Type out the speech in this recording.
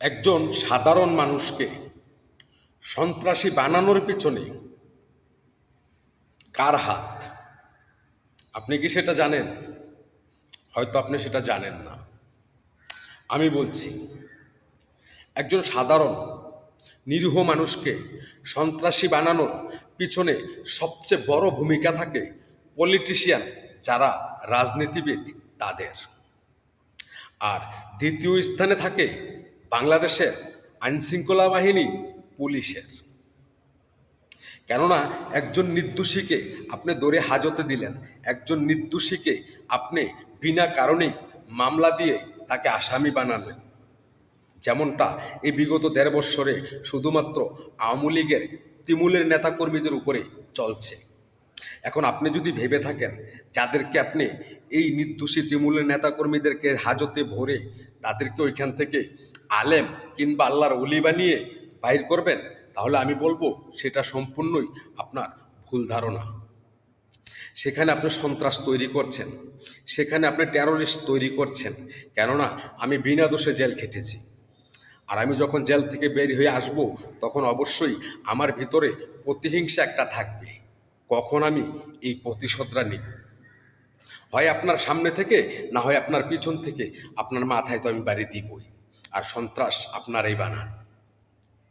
একজন সাধারণ মানুষকে সন্ত্রাসী বানানোর পিছনে কার হাত? আপনি কি সেটা জানেন? হয়তো আপনি সেটা জানেন না। আমি বলছি, একজন সাধারণ নিরীহ মানুষকে সন্ত্রাসী বানানোর পিছনে সবচেয়ে বড় ভূমিকা থাকে পলিটিশিয়ান, যারা রাজনীতিবিদ তাদের। আর দ্বিতীয় স্থানে থাকে বাংলাদেশের আইনশৃঙ্খলা বাহিনী, পুলিশের। কেননা একজন নির্দোষীকে আপনি ধরে হাজতে দিলেন, একজন নির্দোষীকে আপনি বিনা কারণেই মামলা দিয়ে তাকে আসামি বানালেন, যেমনটা এই বিগত ১.৫ বৎসরে শুধুমাত্র আওয়ামী লীগের তৃণমূলের নেতাকর্মীদের উপরে চলছে। এখন আপনি যদি ভেবে থাকেন যাদেরকে আপনি এই নির্দোষী তৃণমূলের নেতাকর্মীদেরকে হাজতে ভরে তাদেরকে ওইখান থেকে আলেম কিংবা আল্লাহর ওলি বানিয়ে বাইর করবেন, তাহলে আমি বলবো সেটা সম্পূর্ণই আপনার ভুল ধারণা। সেখানে আপনি সন্ত্রাস তৈরি করছেন, সেখানে আপনি টেরোরিস্ট তৈরি করছেন। কেননা আমি বিনা দোষে জেল খেটেছি, আর আমি যখন জেল থেকে বের হয়ে আসব তখন অবশ্যই আমার ভিতরে প্রতিহিংসা একটা থাকবে। কখন আমি এই প্রতিশোধটা নিব, হয় আপনার সামনে থেকে, না হয় আপনার পিছন থেকে। আপনার মাথায় তো আমি বাড়ি দিবই, আর সন্ত্রাস আপনারাই বানান।